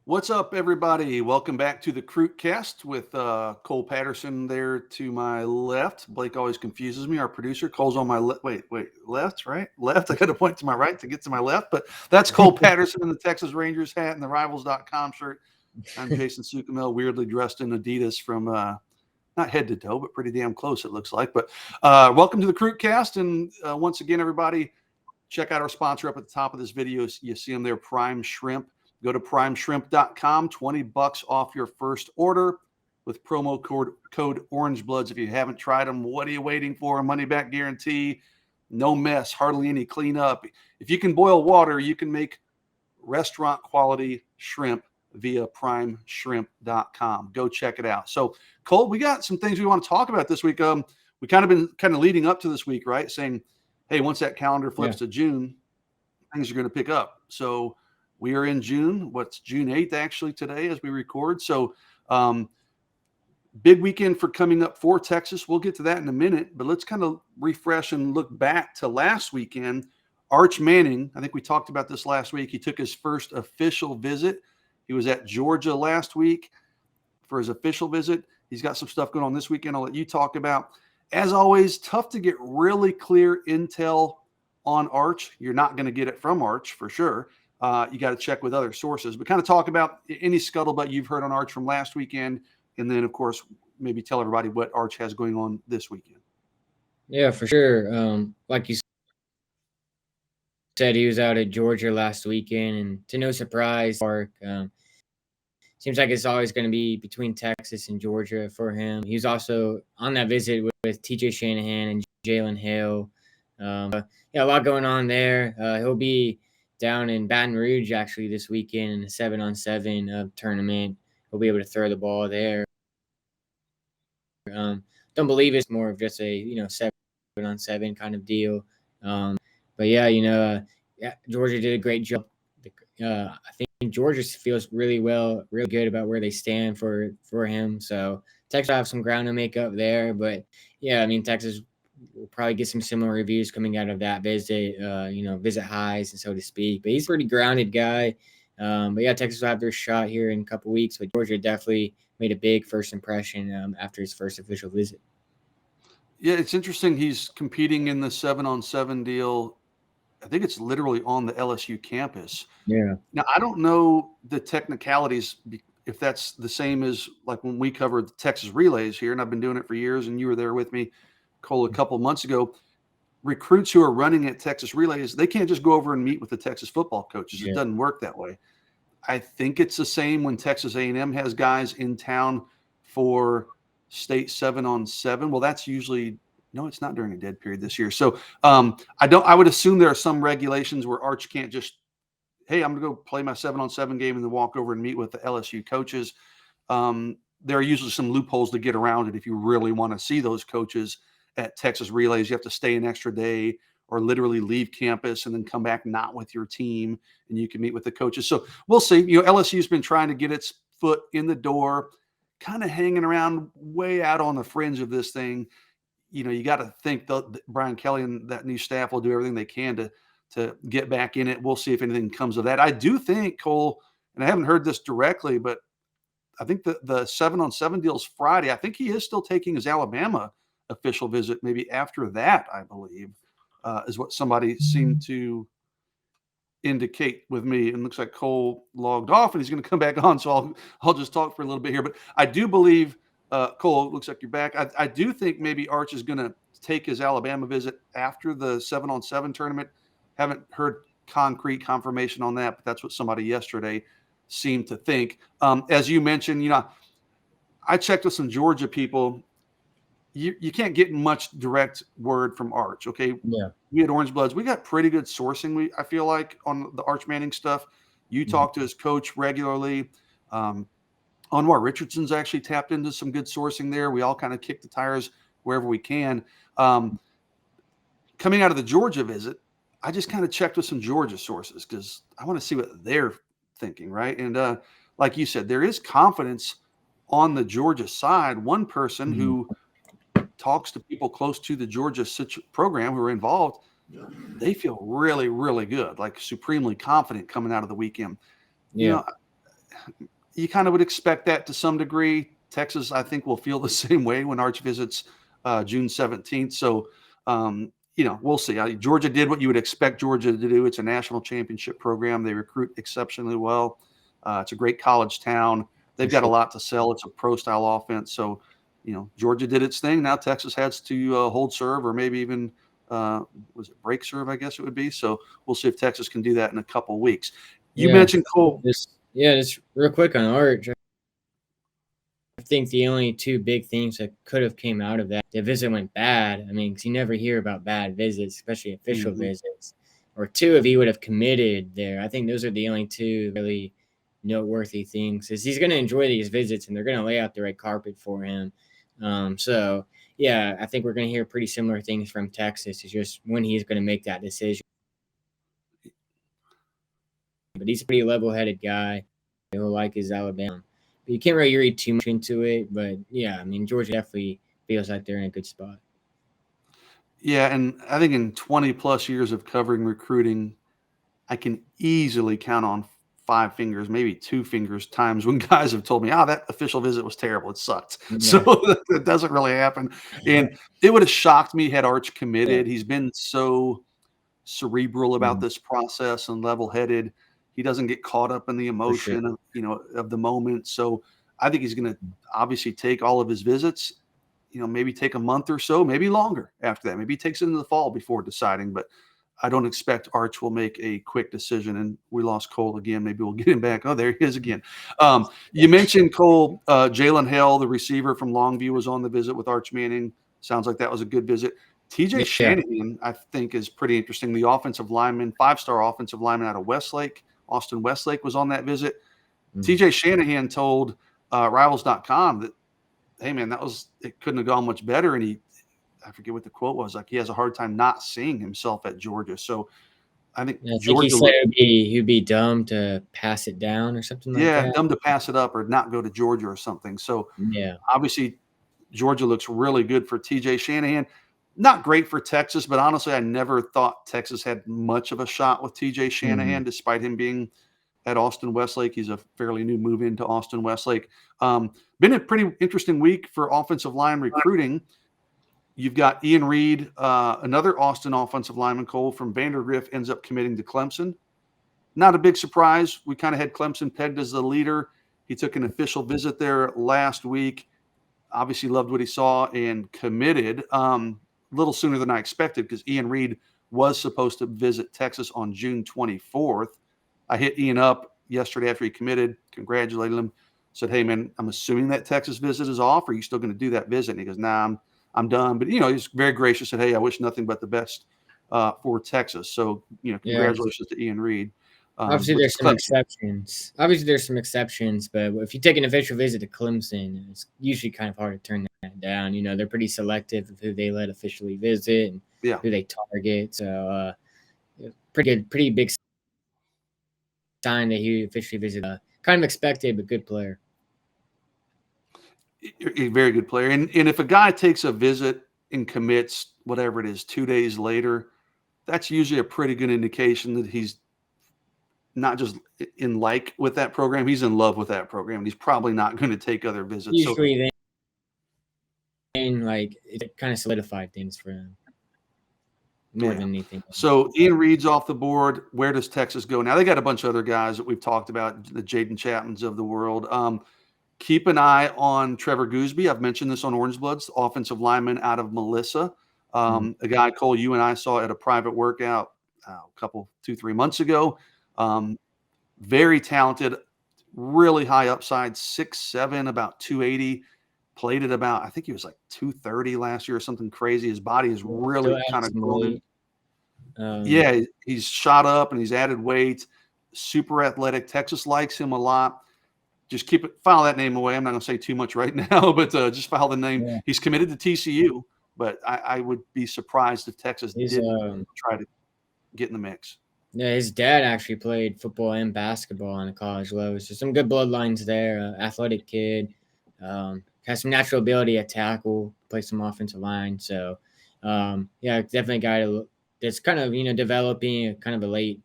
What's up, everybody? Welcome back to the CruitCast with Cole Patterson there to my left. Blake always confuses me. Our producer, Cole's on my left. Wait, left, right? Left. I got to point to my right to get to my left, but that's Cole Patterson in the Texas Rangers hat and the Rivals.com shirt. I'm Jason Suchomel, weirdly dressed in Adidas from not head to toe, but pretty damn close, it looks like. But welcome to the CruitCast. And once again, everybody, check out our sponsor up at the top of this video. You see them there, Prime Shrimp. Go to primeshrimp.com, $20 off your first order with promo code OrangeBloods. If you haven't tried them, what are you waiting for? Money back guarantee, no mess, hardly any cleanup. If you can boil water, you can make restaurant quality shrimp via primeshrimp.com. Go check it out. So, Cole, we got some things we want to talk about this week. We been leading up to this week, right? Saying, hey, once that calendar flips to June, things are going to pick up. So we are in June. What's June 8th actually today as we record. So big weekend for coming up for Texas. We'll get to that in a minute, but let's kind of refresh and look back to last weekend. Arch Manning, I think we talked about this last week. He took his first official visit. He was at Georgia last week for his official visit. He's got some stuff going on this weekend I'll let you talk about. As always, tough to get really clear intel on Arch. You're not going to get it from Arch for sure. You got to check with other sources, but kind of talk about any scuttlebutt you've heard on Arch from last weekend. And then, of course, maybe tell everybody what Arch has going on this weekend. Yeah, for sure. Like you said, he was out at Georgia last weekend, and to no surprise, seems like it's always going to be between Texas and Georgia for him. He was also on that visit with TJ Shanahan and Jalen Hale. A lot going on there. He'll be down in Baton Rouge actually this weekend in a 7-on-7 tournament. He'll be able to throw the ball there. Don't believe it's more of just a 7-on-7 kind of deal. But Georgia did a great job. I think Georgia feels really good about where they stand for him. So Texas will have some ground to make up there. But yeah, I mean, Texas will probably get some similar reviews coming out of that visit, visit highs and so to speak. But he's a pretty grounded guy. But yeah, Texas will have their shot here in a couple weeks. But Georgia definitely made a big first impression after his first official visit. Yeah, it's interesting. He's competing in the 7-on-7 deal. I think it's literally on the LSU campus. Yeah. Now, I don't know the technicalities, if that's the same as like when we covered the Texas relays here, and I've been doing it for years, and you were there with me, Cole, a couple of months ago. Recruits who are running at Texas relays, they can't just go over and meet with the Texas football coaches. It doesn't work that way. I think it's the same when Texas A&M has guys in town for state 7-on-7. Well, that's usually no, it's not during a dead period this year. So I would assume there are some regulations where Arch can't just, hey, I'm going to go play my 7-on-7 game and then walk over and meet with the LSU coaches. There are usually some loopholes to get around it. If you really want to see those coaches at Texas relays, you have to stay an extra day or literally leave campus and then come back not with your team, and you can meet with the coaches. So we'll see. LSU's been trying to get its foot in the door, kind of hanging around way out on the fringe of this thing. You got to think that Brian Kelly and that new staff will do everything they can to get back in it. We'll see if anything comes of that. I do think, Cole, and I haven't heard this directly, but I think the 7-on-7 deal's Friday. I think he is still taking his Alabama official visit. Maybe after that, I believe, is what somebody seemed to indicate with me. And looks like Cole logged off and he's going to come back on. So I'll just talk for a little bit here. But I do believe, Cole, looks like you're back. I do think maybe Arch is going to take his Alabama visit after the 7-on-7 tournament. Haven't heard concrete confirmation on that, but that's what somebody yesterday seemed to think. As you mentioned, I checked with some Georgia people. You can't get much direct word from Arch. Okay. Yeah. We had Orange Bloods. We got pretty good sourcing. I feel like on the Arch Manning stuff, you talk to his coach regularly. Anwar Richardson's actually tapped into some good sourcing there. We all kind of kick the tires wherever we can. Coming out of the Georgia visit, I just kind of checked with some Georgia sources because I want to see what they're thinking, right? And like you said, there is confidence on the Georgia side. One person who talks to people close to the Georgia program who are involved, they feel really, really good, like supremely confident coming out of the weekend. Yeah. you kind of would expect that to some degree. Texas, I think, will feel the same way when Arch visits June 17th. So, we'll see. Georgia did what you would expect Georgia to do. It's a national championship program. They recruit exceptionally well. It's a great college town. They've got a lot to sell. It's a pro-style offense. So, Georgia did its thing. Now Texas has to hold serve, or maybe even was it break serve, I guess it would be. So we'll see if Texas can do that in a couple of weeks. You mentioned Cole. Just real quick on Arch. I think the only two big things that could have came out of that, the visit went bad. I mean, because you never hear about bad visits, especially official visits. Or two, if he would have committed there. I think those are the only two really noteworthy things. Is he's going to enjoy these visits, and they're going to lay out the red carpet for him. So, yeah, I think we're going to hear pretty similar things from Texas. It's just when he's going to make that decision. But he's a pretty level-headed guy. He'll like his Alabama. But you can't really read too much into it. But, yeah, I mean, Georgia definitely feels like they're in a good spot. Yeah, and I think in 20-plus years of covering recruiting, I can easily count on 5 fingers, maybe 2 fingers, times when guys have told me, that official visit was terrible. It sucked. Yeah. So that doesn't really happen. And it would have shocked me had Arch committed. Yeah. He's been so cerebral about this process and level-headed. He doesn't get caught up in the emotion of the moment. So I think he's going to obviously take all of his visits, maybe take a month or so, maybe longer after that. Maybe he takes it into the fall before deciding, but I don't expect Arch will make a quick decision. And we lost Cole again. Maybe we'll get him back. Oh, there he is again. You mentioned Cole, Jalen Hale, the receiver from Longview, was on the visit with Arch Manning. Sounds like that was a good visit. TJ Shanahan, I think, is pretty interesting. The offensive lineman, 5-star offensive lineman out of Westlake, Austin Westlake, was on that visit. TJ Shanahan told Rivals.com that, hey, man, it couldn't have gone much better. And I forget what the quote was. Like, he has a hard time not seeing himself at Georgia. So I think Georgia. He said he'd be dumb to pass it down or something like that. Yeah, dumb to pass it up or not go to Georgia or something. So obviously Georgia looks really good for TJ Shanahan. Not great for Texas, but honestly, I never thought Texas had much of a shot with TJ Shanahan, despite him being at Austin Westlake. He's a fairly new move into Austin Westlake. Been a pretty interesting week for offensive line recruiting. You've got Ian Reed, another Austin offensive lineman, Cole, from Vandergrift, ends up committing to Clemson. Not a big surprise. We kind of had Clemson pegged as the leader. He took an official visit there last week. Obviously loved what he saw and committed a little sooner than I expected, because Ian Reed was supposed to visit Texas on June 24th. I hit Ian up yesterday after he committed, congratulated him, said, hey, man, I'm assuming that Texas visit is off. Are you still going to do that visit? And he goes, nah, I'm done. But, he's very gracious, said, hey, I wish nothing but the best for Texas. So, congratulations to Ian Reed. Obviously, there's some exceptions. But if you take an official visit to Clemson, it's usually kind of hard to turn that down. They're pretty selective of who they let officially visit and who they target. So, pretty big sign that he officially visited. Kind of expected, but good player. A very good player. And if a guy takes a visit and commits, whatever it is, 2 days later, that's usually a pretty good indication that he's not just with that program, he's in love with that program. He's probably not going to take other visits. Usually it kind of solidified things for him more than anything else. So Ian Reed's off the board. Where does Texas go now? They got a bunch of other guys that we've talked about, the Jaden Chapmans of the world. Keep an eye on Trevor Gooseby. I've mentioned this on Orange Bloods, offensive lineman out of Melissa. A guy, Cole, you and I saw at a private workout 2-3 months ago. Very talented, really high upside, 6'7", about 280. Played at about, I think he was like 230 last year or something crazy. His body is really kind of grown. He's shot up and he's added weight. Super athletic. Texas likes him a lot. Just file that name away. I'm not going to say too much right now, but just file the name. Yeah. He's committed to TCU, but I would be surprised if Texas didn't try to get in the mix. Yeah, his dad actually played football and basketball on the college level. So some good bloodlines there. Athletic kid. Has some natural ability at tackle, play some offensive line. So, definitely a guy to that's kind of developing, kind of a late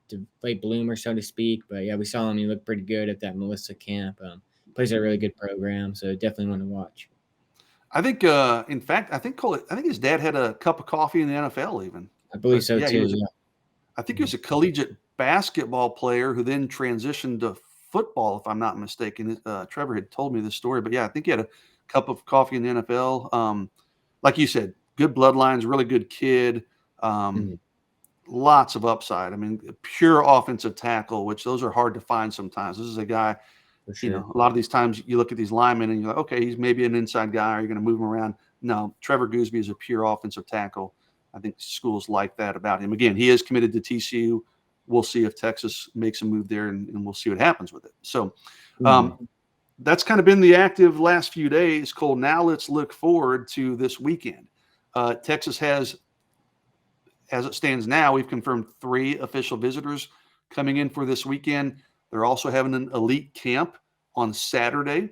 bloomer, so to speak. But yeah, we saw him. He looked pretty good at that Melissa camp. Plays at a really good program, so definitely want to watch. I think, in fact, I think his dad had a cup of coffee in the NFL even. I believe so Yeah, too. I think he was a collegiate basketball player who then transitioned to football, if I'm not mistaken. Trevor had told me this story, but yeah, I think he had a cup of coffee in the NFL. Like you said, good bloodlines, really good kid. Mhm. Lots of upside. I mean, pure offensive tackle, which those are hard to find sometimes. This is a guy, For sure. a lot of these times you look at these linemen and you're like, okay, he's maybe an inside guy. Are you going to move him around? No, Trevor Gooseby is a pure offensive tackle. I think schools like that about him. Again, he is committed to TCU. We'll see if Texas makes a move there, and we'll see what happens with it. So that's kind of been the active last few days, Cole. Now let's look forward to this weekend. Texas has, as it stands now, we've confirmed 3 official visitors coming in for this weekend. They're also having an elite camp on Saturday,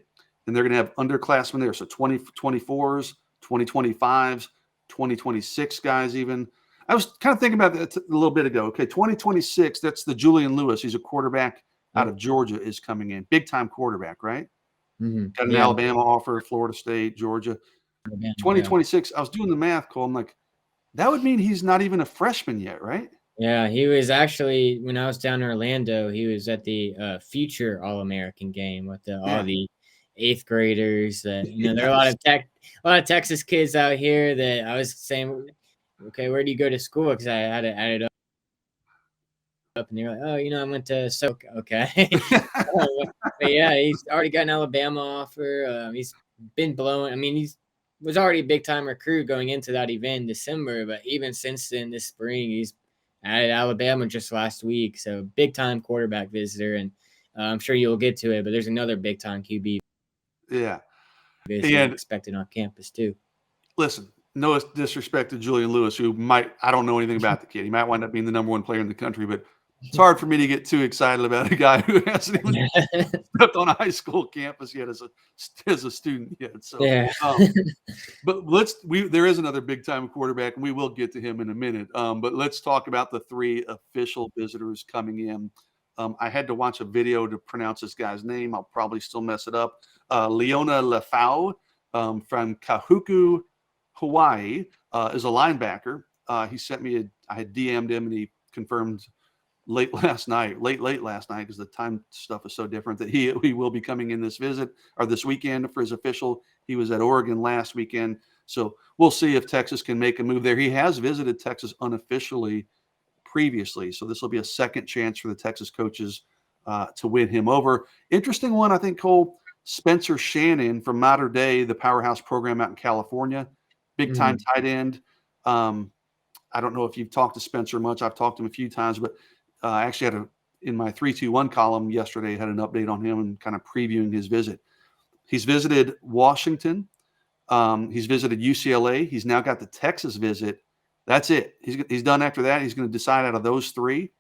and they're going to have underclassmen there. So 2024s, 2025s, 2026 guys even. I was kind of thinking about that a little bit ago. Okay, 2026, that's the Julian Lewis. He's a quarterback out of Georgia is coming in. Big-time quarterback, right? Got an Alabama offer, Florida State, Georgia. 2026, I was doing the math, Cole. I'm like, that would mean he's not even a freshman yet, right? Yeah, he was actually, when I was down in Orlando, he was at the future All-American game with all the 8th graders. There are a lot of Texas kids out here that I was saying, okay, where do you go to school? Because I had it added up, and they're like, oh, I went to okay. But yeah, he's already got an Alabama offer. He's been blowing. I mean, he was already a big time recruit going into that event in December, but even since then, this spring, he's at Alabama just last week. So big time quarterback visitor, and I'm sure you'll get to it. But there's another big time QB visitor expected on campus too. Listen, no disrespect to Julian Lewis, who I don't know anything about the kid. He might wind up being the #1 player in the country, but it's hard for me to get too excited about a guy who hasn't even stepped on a high school campus yet as a student yet. So, but there is another big time quarterback, and we will get to him in a minute. But let's talk about the 3 official visitors coming in. I had to watch a video to pronounce this guy's name. I'll probably still mess it up. Leona Lefau from Kahuku, Hawaii, is a linebacker. He sent me I had DM'd him, and he confirmed late last night, because the time stuff is so different, that he will be coming in this weekend for his official. He was at Oregon last weekend. So we'll see if Texas can make a move there. He has visited Texas unofficially previously. So this will be a second chance for the Texas coaches to win him over. Interesting one, I think, Cole. Spencer Shannon from Mater Dei, the powerhouse program out in California. Big time tight end. I don't know if you've talked to Spencer much. I've talked to him a few times, but I actually had in my 3-2-1 column yesterday, had an update on him and kind of previewing his visit. He's visited Washington. He's visited UCLA. He's now got the Texas visit. That's it. He's done after that. He's going to decide out of those 3.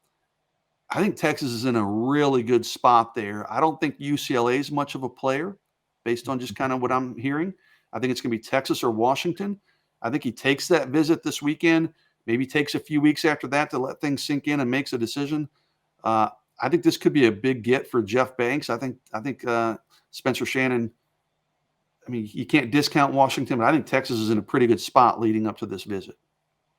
I think Texas is in a really good spot there. I don't think UCLA is much of a player based on just kind of what I'm hearing. I think it's going to be Texas or Washington. I think he takes that visit this weekend, maybe takes a few weeks after that to let things sink in and makes a decision. I think this could be a big get for Jeff Banks. I think Spencer Shannon, I mean, you can't discount Washington, but I think Texas is in a pretty good spot leading up to this visit.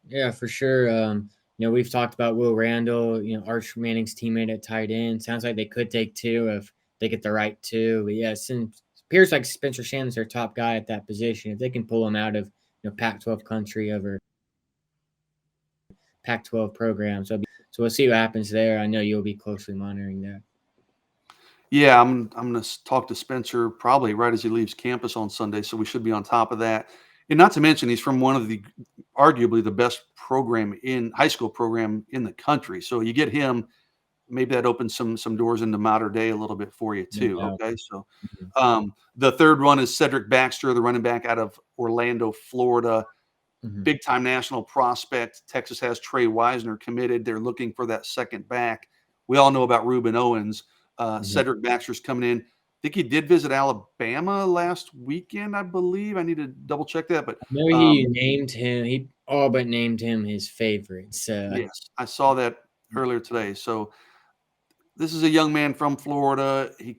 Yeah, for sure. We've talked about Will Randall, Arch Manning's teammate at tight end. Sounds like they could take 2 if they get the right 2. But yeah, it appears like Spencer Shannon's their top guy at that position. If they can pull him out of Pac-12 country over Pac-12 programs, so we'll see what happens there. I know you'll be closely monitoring that. Yeah, I'm going to talk to Spencer probably right as he leaves campus on Sunday, so we should be on top of that. And not to mention, he's from one of the arguably the best high school program in the country. So you get him, maybe that opens some doors into Mater Dei a little bit for you too. Yeah. Okay, so the third one is Cedric Baxter, the running back out of Orlando, Florida. Big time national prospect. Texas has Trey Wisner committed. They're looking for that second back. We all know about Reuben Owens. Cedric Baxter's coming in. I think he did visit Alabama last weekend, I believe. I need to double check that. But I know he named him. all but named him his favorite. So Yes, I saw that earlier today. So this is a young man from Florida. He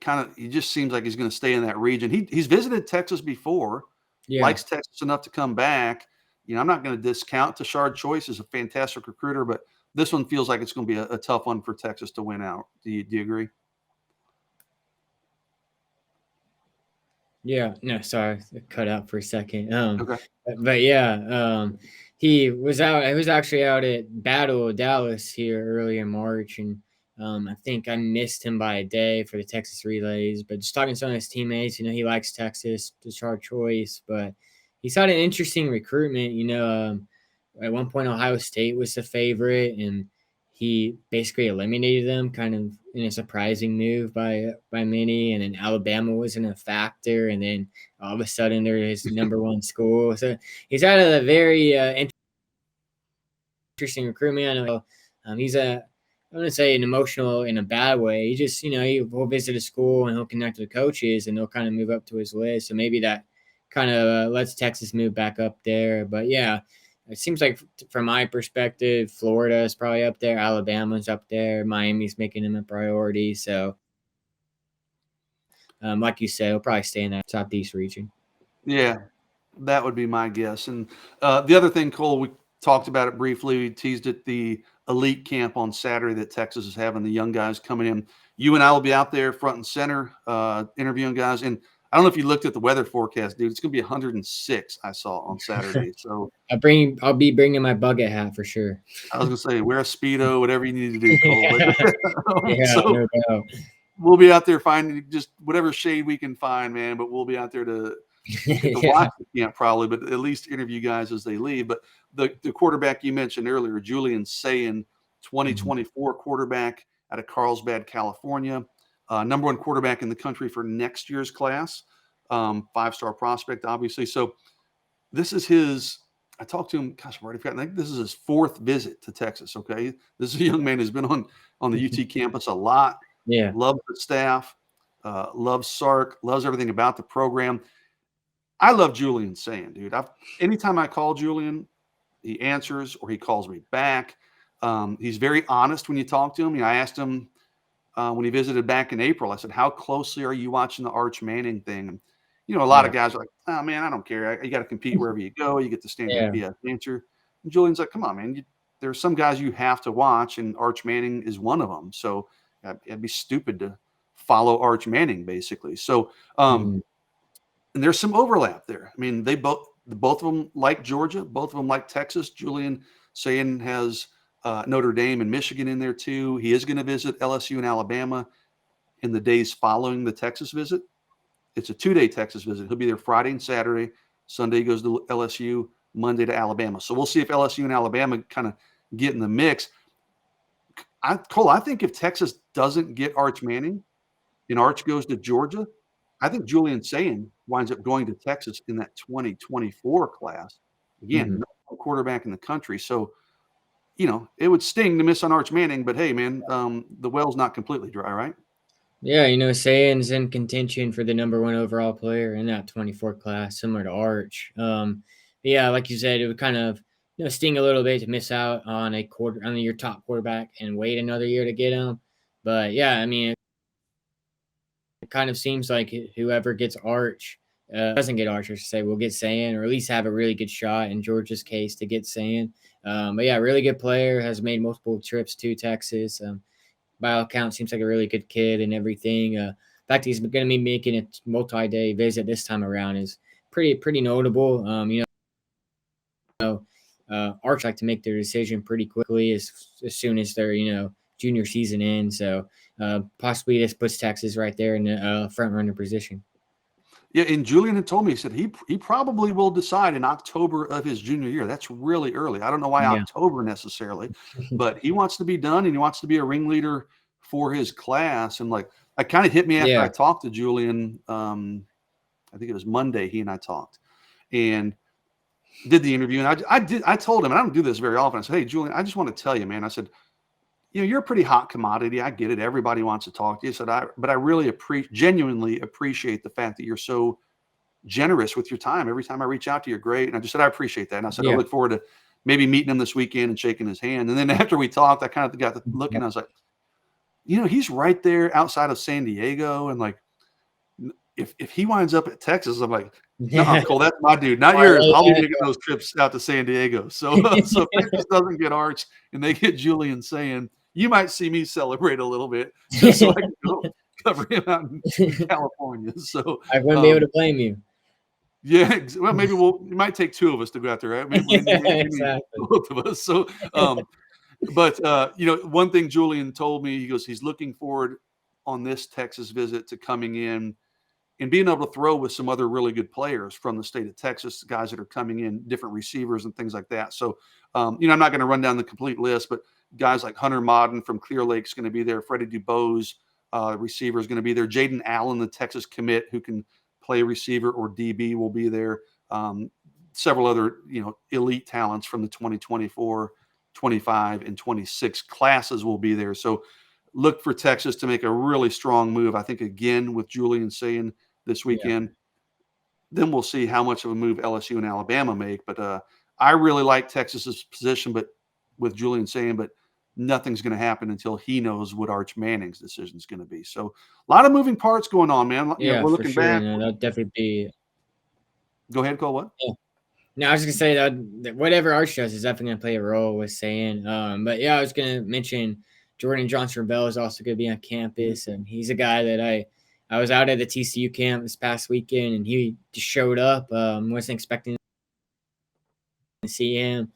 just seems like he's going to stay in that region. He's visited Texas before, yeah, likes Texas enough to come back. I'm not going to discount Tashard Choice is a fantastic recruiter, but this one feels like it's going to be a tough one for Texas to win out. Do you agree? yeah. No, sorry, it cut out for a second. Okay. But yeah, he was out. I was actually out at Battle of Dallas here early in March, and I think I missed him by a day for the Texas relays. But just talking to some of his teammates, he likes Texas, the chart choice, but he's had an interesting recruitment. At one point Ohio State was the favorite, and he basically eliminated them, kind of in a surprising move by many. And then Alabama wasn't a factor, and then all of a sudden they're his number one school. So he's had a very interesting recruitment. I know he's I want to say an emotional in a bad way. He just, he'll visit a school and he'll connect with coaches and they'll kind of move up to his list. So maybe that kind of lets Texas move back up there. But yeah, it seems like from my perspective, Florida is probably up there. Alabama's up there. Miami's making him a priority. So like you said, he'll probably stay in that Southeast region. Yeah, that would be my guess. And the other thing, Cole, we talked about it briefly. We teased it, the elite camp on Saturday that Texas is having, the young guys coming in. You and I will be out there front and center interviewing guys. And I don't know if you looked at the weather forecast, dude. It's going to be 106, I saw on Saturday. So I'll be bringing my bucket hat for sure. I was going to say, wear a Speedo, whatever you need to do, Cole. Yeah, So no doubt. we'll be out there finding just whatever shade we can find, man. But we'll be out there to watch the camp probably, but at least interview guys as they leave. But the quarterback you mentioned earlier, Julian Sayin, 2024 quarterback out of Carlsbad, California, number one quarterback in the country for next year's class, 5-star prospect, obviously. So this is his. I talked to him. Gosh, I've already forgotten. I think this is his 4th visit to Texas. Okay, this is a young man who's been on the UT campus a lot. Yeah, Loves the staff, loves Sark, loves everything about the program. I love Julian Sayin, dude. Anytime I call Julian, he answers or he calls me back. He's very honest when you talk to him. I asked him when he visited back in April, I said, how closely are you watching the Arch Manning thing? And, a lot of guys are like, oh, man, I don't care. You got to compete wherever you go. You get the standard BS answer. And Julian's like, come on, man. There's some guys you have to watch, and Arch Manning is one of them. So it'd be stupid to follow Arch Manning, basically. So, and there's some overlap there. I mean, both of them like Georgia, both of them like Texas. Julian Sayin has Notre Dame and Michigan in there too. He is going to visit LSU and Alabama in the days following the Texas visit. It's a 2-day Texas visit. He'll be there Friday and Saturday. Sunday he goes to LSU, Monday to Alabama. So we'll see if LSU and Alabama kind of get in the mix. Cole, I think if Texas doesn't get Arch Manning and Arch goes to Georgia, I think Julian Sayin winds up going to Texas in that 2024 class. Again, no quarterback in the country. So, it would sting to miss on Arch Manning, but hey, man, the well's not completely dry, right? Yeah, Sayin's in contention for the number one overall player in that 24 class, similar to Arch. Yeah, like you said, it would kind of sting a little bit to miss out on your top quarterback and wait another year to get him. But yeah, I mean, it kind of seems like whoever gets Arch doesn't get Arch, I should say, will get Sayin, or at least have a really good shot in Georgia's case to get Sayin. But yeah, really good player, has made multiple trips to Texas. By all accounts, seems like a really good kid and everything. The fact he's going to be making a multi-day visit this time around is pretty notable. Arch like to make their decision pretty quickly as soon as their junior season ends. So possibly this puts Texas right there in the front runner position. Yeah, and Julian had told me, he said he probably will decide in October of his junior year. That's really early. I don't know why October necessarily, but he wants to be done and he wants to be a ringleader for his class. And like, it kind of hit me after I talked to Julian. I think it was Monday. He and I talked and did the interview. And I told him, and I don't do this very often. I said, hey, Julian, I just want to tell you, man. I said, you're a pretty hot commodity. I get it. Everybody wants to talk to you. Said but I really genuinely appreciate the fact that you're so generous with your time. Every time I reach out to you, you're great. And I just said, I appreciate that. And I said, I look forward to maybe meeting him this weekend and shaking his hand. And then after we talked, I kind of got to looking. I was like, he's right there outside of San Diego, and like, if he winds up at Texas, I'm like, no, Cole, that's my dude, not yours. I'll be making those trips out to San Diego. So, so if Texas doesn't get Arch and they get Julian Sayin, you might see me celebrate a little bit just so I can go cover him out in California. So I wouldn't be able to blame you. Yeah, well, maybe it might take two of us to go out there, right? Maybe Exactly. both of us. So, but one thing Julian told me, he goes, he's looking forward on this Texas visit to coming in and being able to throw with some other really good players from the state of Texas, guys that are coming in, different receivers and things like that. So, I'm not going to run down the complete list, but guys like Hunter Modden from Clear Lake's going to be there. Freddie DuBose, receiver, is going to be there. Jaden Allen, the Texas commit, who can play receiver or DB, will be there. Several other, elite talents from the 2024, 25, and 26 classes will be there. So look for Texas to make a really strong move. I think, again, with Julian Sayin this weekend. Yeah. Then we'll see how much of a move LSU and Alabama make. But I really like Texas's position, but with Julian Sayin, but nothing's going to happen until he knows what Arch Manning's decision is going to be. So a lot of moving parts going on, man. Yeah, we're looking back. That'll definitely be. Go ahead, Cole. What? Yeah. No, I was gonna say that whatever Arch does is definitely gonna play a role with Sayin. But yeah, I was gonna mention Jordan Johnson-Rebel is also gonna be on campus, and he's a guy that I was out at the TCU camp this past weekend, and he just showed up. Wasn't expecting to see him.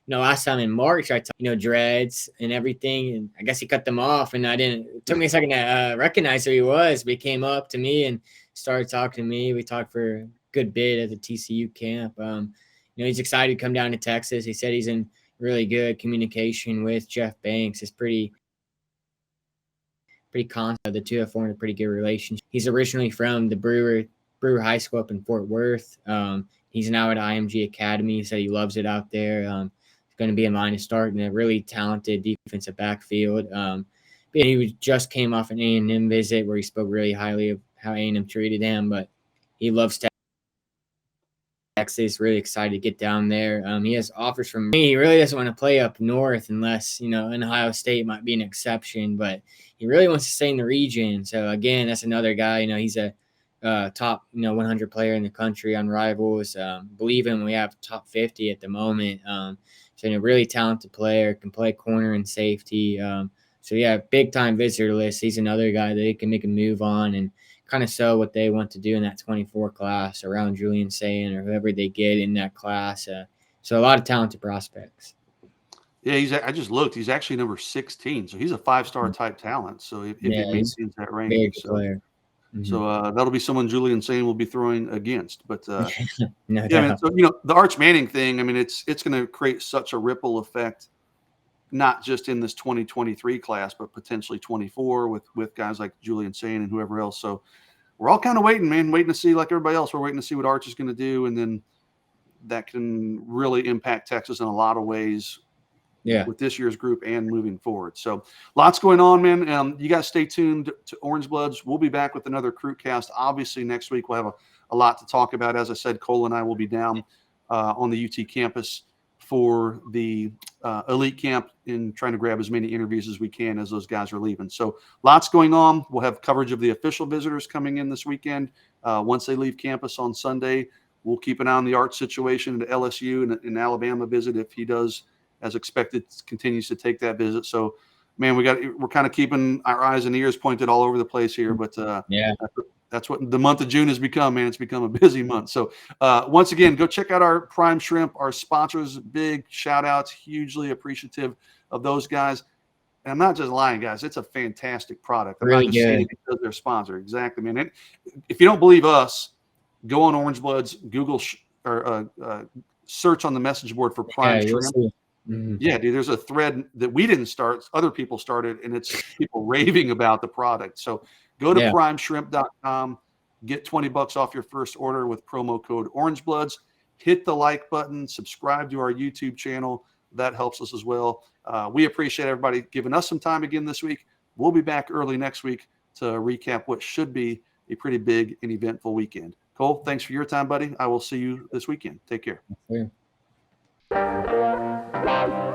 Last time in March, I dreads and everything, and I guess he cut them off, and it took me a second to recognize who he was, but he came up to me and started talking to me. We talked for a good bit at the TCU camp. He's excited to come down to Texas. He said he's in really good communication with Jeff Banks. It's pretty constant. The two have formed a pretty good relationship. He's originally from the Brewer High School up in Fort Worth. He's now at IMG Academy. He said he loves it out there. He's going to be in line to start in a really talented defensive backfield. He just came off an A&M visit where he spoke really highly of how A&M treated him, but he loves Texas. Really excited to get down there. He has offers from me. He really doesn't want to play up north unless, in Ohio State might be an exception, but he really wants to stay in the region. So again, that's another guy, he's a top, 100 player in the country on Rivals. Believe him, we have top 50 at the moment. So a really talented player, can play corner and safety. So yeah, big time visitor list. He's another guy that they can make a move on and kind of show what they want to do in that 24 class around Julian Sayin or whoever they get in that class. So a lot of talented prospects. Yeah, I just looked. He's actually number 16, so he's a 5-star type talent. So if it maintains that range, player. So that'll be someone Julian Sayin will be throwing against. But no yeah, doubt. man, so the Arch Manning thing. I mean, it's going to create such a ripple effect, not just in this 2023 class, but potentially 24 with guys like Julian Sayin and whoever else. So we're all kind of waiting to see, like everybody else. We're waiting to see what Arch is going to do, and then that can really impact Texas in a lot of ways. Yeah, with this year's group and moving forward. So lots going on, man. You guys stay tuned to Orange Bloods. We'll be back with another CruitCast. Obviously, next week we'll have a lot to talk about. As I said, Cole and I will be down on the UT campus for the elite camp and trying to grab as many interviews as we can as those guys are leaving. So lots going on. We'll have coverage of the official visitors coming in this weekend. Once they leave campus on Sunday, we'll keep an eye on the Arch situation at LSU and Alabama visit if he does, as expected, continues to take that visit. So, man, we're kind of keeping our eyes and ears pointed all over the place here. But that's what the month of June has become, man. It's become a busy month. So, once again, go check out our Prime Shrimp, our sponsors. Big shout outs, hugely appreciative of those guys. And I'm not just lying, guys. It's a fantastic product. I'm really not just saying it because they're sponsor. Exactly, man. And if you don't believe us, go on Orange Bloods, Google or search on the message board for Prime Shrimp. Mm-hmm. Yeah, dude, there's a thread that we didn't start, other people started, and it's people raving about the product. So go to primeshrimp.com, get $20 off your first order with promo code OrangeBloods. Hit the like button, subscribe to our YouTube channel. That helps us as well. We appreciate everybody giving us some time again this week. We'll be back early next week to recap what should be a pretty big and eventful weekend. Cole, thanks for your time, buddy. I will see you this weekend. Take care. Yeah. Bye.